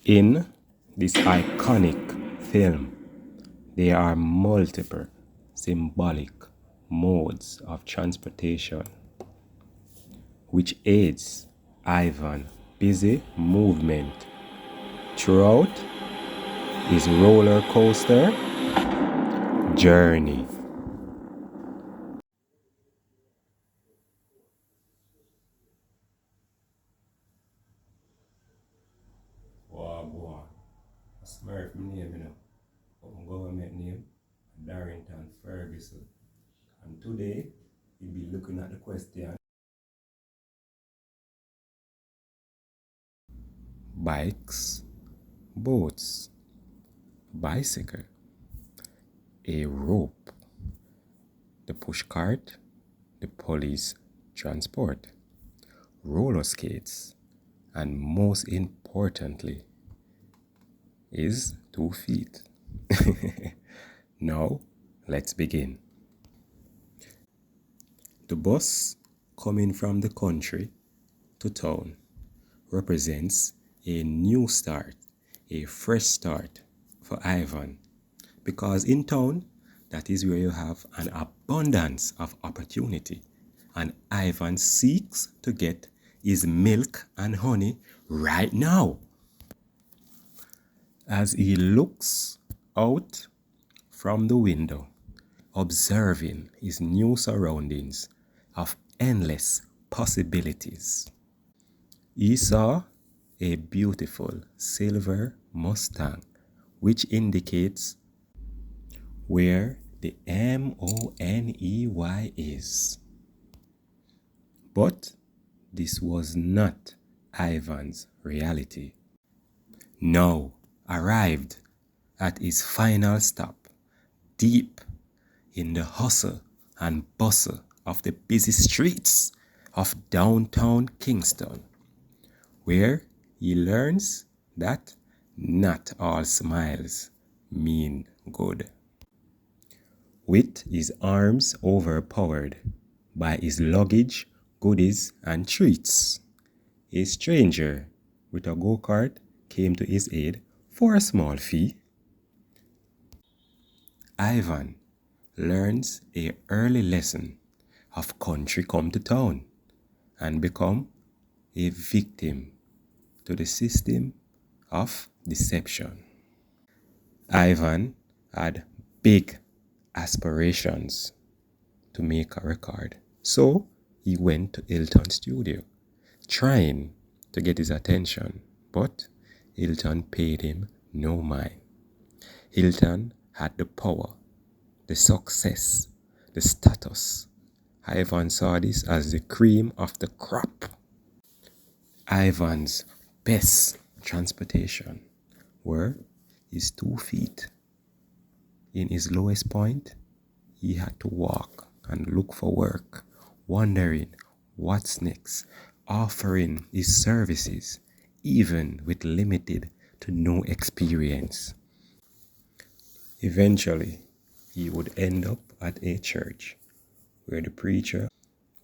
In this iconic film, there are multiple symbolic modes of transportation which aids Ivan's busy movement throughout his roller coaster journey. Wow, boy. A Smurf name, you know. But my government name, Darrington Ferguson. And today, we'll be looking at the question bikes, boats, bicycle, a rope, the push cart, the police transport, roller skates, and most importantly, is 2 feet. Now, let's begin. The bus coming from the country to town represents a new start, a fresh start for Ivan. Because in town, that is where you have an abundance of opportunity. And Ivan seeks to get his milk and honey right now. As he looks out from the window, observing his new surroundings of endless possibilities, he saw a beautiful silver Mustang, which indicates where the Money is. But this was not Ivan's reality. Now arrived at his final stop, deep in the hustle and bustle of the busy streets of downtown Kingston, where he learns that not all smiles mean good. With his arms overpowered by his luggage, goodies, and treats, a stranger with a go-kart came to his aid for a small fee. Ivan learns a early lesson of country come to town and become a victim to the system of deception. Ivan had big aspirations to make a record, so he went to Hilton's studio, trying to get his attention, but Hilton paid him no mind. Hilton had the power, the success, the status. Ivan saw this as the cream of the crop. Ivan's best transportation were his 2 feet. In his lowest point, he had to walk and look for work, wondering what's next, offering his services, even with limited to no experience. Eventually, he would end up at a church where the preacher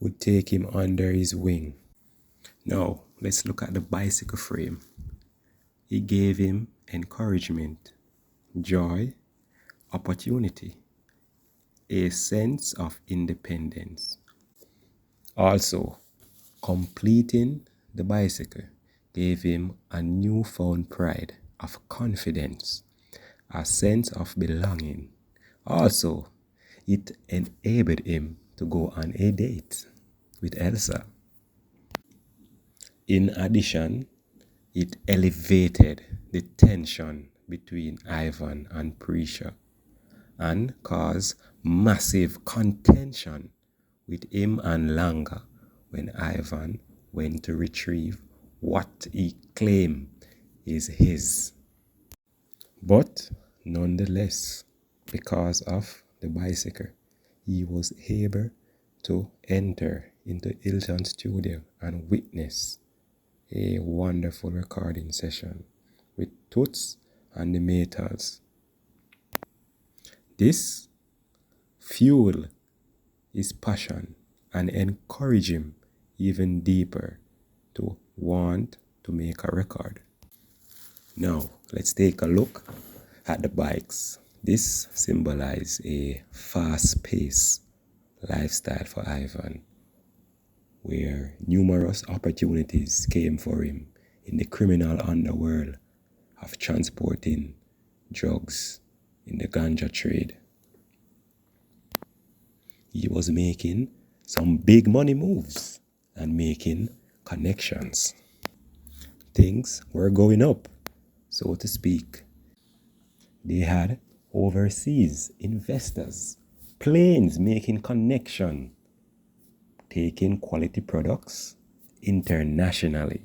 would take him under his wing. Now, let's look at the bicycle frame. He gave him encouragement, joy, opportunity, a sense of independence. Also, completing the bicycle gave him a newfound pride of confidence, a sense of belonging. Also, it enabled him to go on a date with Elsa. In addition, it elevated the tension between Ivan and Prisha and caused massive contention with him and Langa when Ivan went to retrieve what he claimed is his. But nonetheless, because of the bicycle, he was able to enter into Hilton's studio and witness a wonderful recording session with Toots and the Maytals. This fueled his passion and encouraged him even deeper to want to make a record. Now, let's take a look at the bikes. This symbolizes a fast-paced lifestyle for Ivan, where numerous opportunities came for him in the criminal underworld of transporting drugs in the ganja trade. He was making some big money moves and making connections. Things were going up, so to speak. They had overseas investors, planes making connection, taking quality products internationally.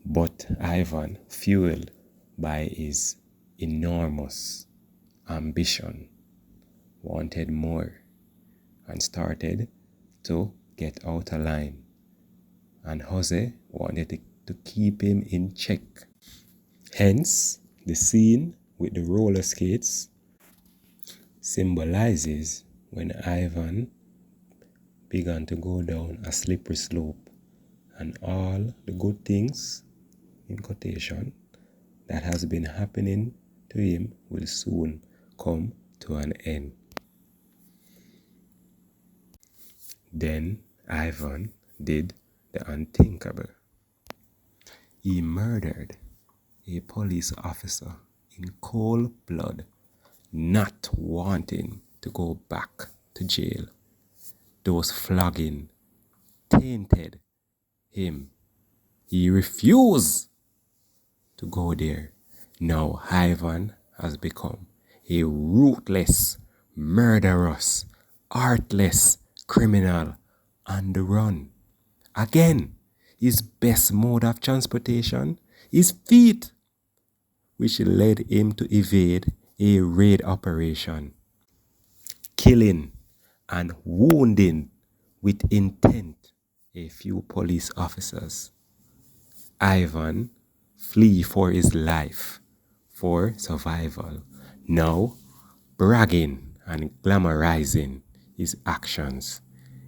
But Ivan, fueled by his enormous ambition, wanted more and started to get out of line. And Jose wanted to keep him in check. Hence, the scene with the roller skates symbolizes when Ivan began to go down a slippery slope, and all the good things, in quotation, that has been happening to him will soon come to an end. Then Ivan did the unthinkable. He murdered a police officer in cold blood, not wanting to go back to jail. Those flogging tainted him. He refused to go there. Now Ivan has become a ruthless, murderous, heartless criminal on the run. Again, his best mode of transportation is feet, which led him to evade a raid operation, killing and wounding with intent a few police officers. Ivan flee for his life, for survival, now bragging and glamorizing his actions.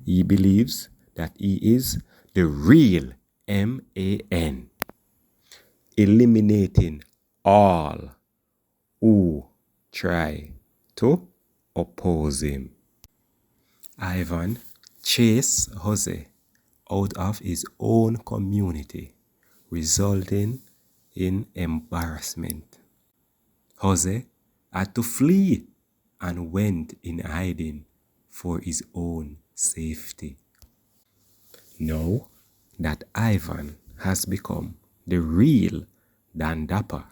He believes that he is the real MAN, eliminating all who try to oppose him. Ivan chased Jose out of his own community, resulting in embarrassment. Jose had to flee and went in hiding for his own safety. Now that Ivan has become the real Dan Dapper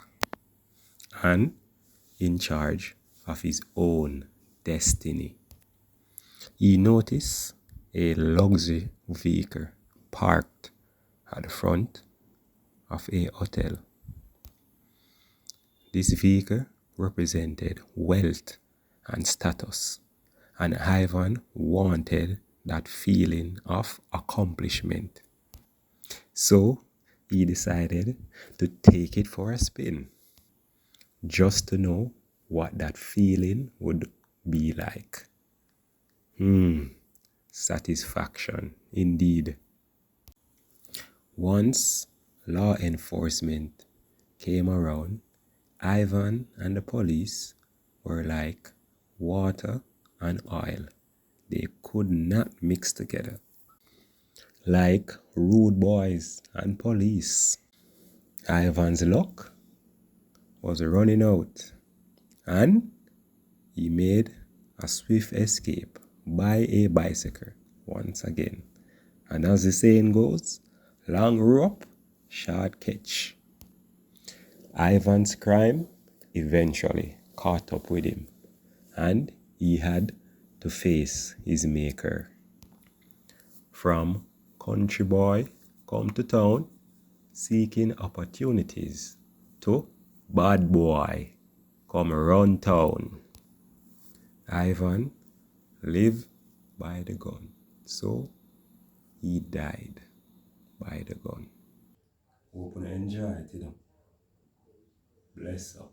and in charge of his own destiny, he noticed a luxury vehicle parked at the front of a hotel. This vehicle represented wealth and status, and Ivan wanted that feeling of accomplishment. So he decided to take it for a spin, just to know what that feeling would be like. Satisfaction indeed. Once law enforcement came around, Ivan and the police were like water and oil. They could not mix together. Like rude boys and police. Ivan's luck was running out, and he made a swift escape by a bicycle once again. And as the saying goes, long rope, short catch. Ivan's crime eventually caught up with him, and he had to face his maker. From country boy come to town, seeking opportunities, to bad boy come run town. Ivan lived by the gun, so he died by the gun. Hope you enjoy it, Bless up.